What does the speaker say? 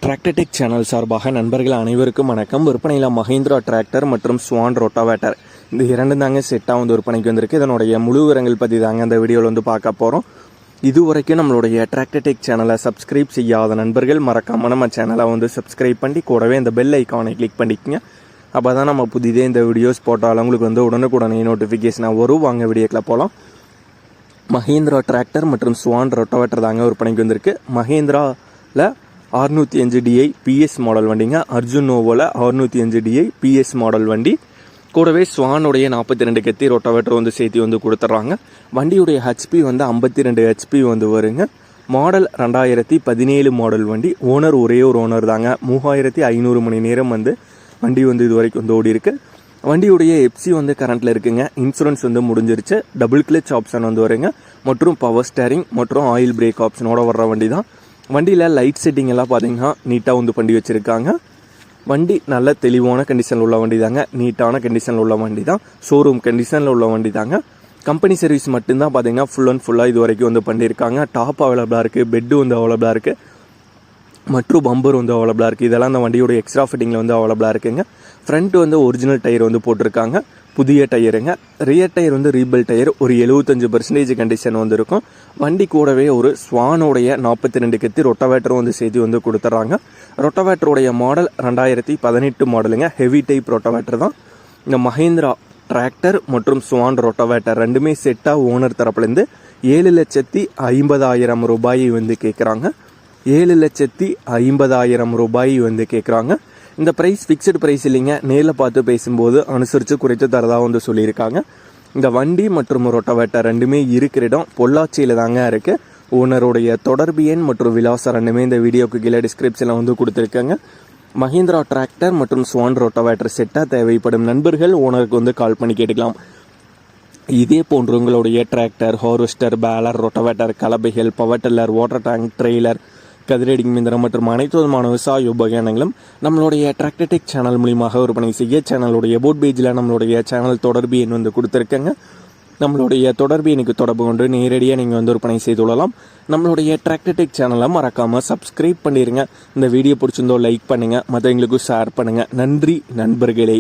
Tractor tech channel சார்பாக நண்பர்கள் அனைவருக்கும் வணக்கம். விற்பனையில் மஹிந்திரா டிராக்டர் மற்றும் ஸ்வான் ரொட்டாவேட்டர் இந்த இரண்டு தாங்க செட்டாக விற்பனைக்கு வந்திருக்கு. இதனுடைய முழு விவரங்கள் பற்றி தாங்க இந்த வீடியோவில் பார்க்க போகிறோம். இதுவரைக்கும் நம்மளுடைய டிராக்டர் டெக் சேனலை சப்ஸ்கிரைப் செய்யாத நண்பர்கள் மறக்காமல் நம்ம சேனலை சப்ஸ்கிரைப் பண்ணி கூடவே இந்த பெல் ஐக்கானை கிளிக் பண்ணிக்கோங்க. அப்போ தான் நம்ம புதிதே இந்த வீடியோஸ் போட்டாலும் உங்களுக்கு உடனுக்குடனே நோட்டிஃபிகேஷனாக வரும். வாங்க வீடியோக்கில் போகலாம். மஹிந்திரா டிராக்டர் மற்றும் ஸ்வான் ரொட்டாவேட்டர் தாங்க விற்பனைக்கு வந்திருக்கு. மஹிந்திராவில் 605DI PS மாடல் வண்டிங்க. அர்ஜுன் நோவோவில் 605DI PS மாடல் வண்டி. கூடவே ஸ்வானுடைய 42 கத்தி ரொட்டாவேட்டர் சேர்த்து கொடுத்துட்றாங்க. வண்டியுடைய ஹெச்பி 52 ஹெச்பி வருங்க. மாடல் 2017 மாடல் வண்டி. ஓனர் ஒரே ஒரு ஓனர் தாங்க. 3500 மணி நேரம் வண்டி இது வரைக்கும் ஓடி இருக்கு. வண்டியுடைய எப்சி கரண்ட்டில் இருக்குங்க. இன்சூரன்ஸ் முடிஞ்சிருச்சு. டபுள் கிளச் ஆப்ஷன் வருங்க. மற்றும் பவர் ஸ்டேரிங் மற்றும் ஆயில் பிரேக் ஆப்ஷனோட வர்ற வண்டி தான். வண்டியில் லைட் செட்டிங் எல்லாம் பார்த்தீங்கன்னா நீட்டாக பண்ணி வச்சுருக்காங்க. வண்டி நல்ல தெளிவான கண்டிஷனில் உள்ள வண்டி தாங்க. நீட்டான கண்டிஷனில் உள்ள வண்டி தான். ஷோரூம் கண்டிஷனில் உள்ள வண்டி தாங்க. கம்பெனி சர்வீஸ் மட்டும்தான் பார்த்தீங்கன்னா ஃபுல் அண்ட் ஃபுல்லாக இது வரைக்கும் பண்ணியிருக்காங்க. டாப் அவைலபிளாக இருக்குது. பெட்டு அவைலபிளாக இருக்குது. மற்றும் பம்பர் அவைலபிளாக இருக்குது. இதெல்லாம் அந்த வண்டியோட எக்ஸ்ட்ரா ஃபிட்டிங்கில் அவைலபிளாக இருக்குங்க. ஃப்ரண்ட் ஒரிஜினல் டயர் போட்டிருக்காங்க. புதிய டயருங்க. ரியர் டயர் ரீபில் டயர் ஒரு 75% கண்டிஷன் இருக்கும். வண்டி கூடவே ஒரு ஸ்வானோடைய 42 கத்தி ரொட்டாவேட்டரும் சேர்த்து கொடுத்துட்றாங்க. ரொட்டாவேட்டருடைய மாடல் 2018 மாடலுங்க. ஹெவி டைப் ரொட்டாவேட்டர் தான். இந்த மஹிந்திரா டிராக்டர் மற்றும் ஸ்வான் ரொட்டாவேட்டர் ரெண்டுமே செட்டாக ஓனர் தரப்புலேருந்து 7,50,000 ரூபாய் கேட்குறாங்க. 7,50,000 ரூபாய் கேட்குறாங்க. இந்த ப்ரைஸ் ஃபிக்ஸ்டு ப்ரைஸ் இல்லைங்க. நேரில் பார்த்து பேசும்போது அனுசரித்து குறைத்து தரதாக சொல்லியிருக்காங்க. இந்த வண்டி மற்றும் ரொட்டாவேட்டர் ரெண்டுமே இருக்கிற இடம் பொள்ளாச்சியில் தாங்க இருக்குது. ஓனருடைய தொடர்பு எண் மற்றும் விலாசம் ரெண்டுமே இந்த வீடியோக்கு கீழே டிஸ்கிரிப்ஷனில் கொடுத்துருக்காங்க. மஹிந்திரா டிராக்டர் மற்றும் ஸ்வான் ரொட்டாவேட்டர் செட்டாக தேவைப்படும் நண்பர்கள் ஓனருக்கு கால் பண்ணி கேட்டுக்கலாம். இதே போன்று உங்களுடைய டிராக்டர், ஹார்வெஸ்டர், பேலர், ரொட்டாவேட்டர், கலப்பைகள், power tiller, water tank, trailer, கதிரடி மிந்திரம் மற்றும் அனைத்து விதமான விவசாய உபகரணங்களும் நம்மளுடைய டிராக்டர் டெக் சேனல் மூலியமாக விற்பனை செய்ய சேனலுடைய போட் பேஜில் நம்மளுடைய சேனல் தொடர்பு எண் கொடுத்துருக்கேங்க. நம்மளுடைய தொடர்பு எனக்கு தொடர்பு கொண்டு நேரடியாக நீங்கள் விற்பனை செய்து கொள்ளலாம். நம்மளுடைய டிராக்டர் டெக் சேனலை மறக்காமல் சப்ஸ்கிரைப் பண்ணிடுங்க. இந்த வீடியோ பிடிச்சிருந்தோ லைக் பண்ணுங்கள், மற்றவங்களுக்கும் ஷேர் பண்ணுங்கள். நன்றி நண்பர்களே.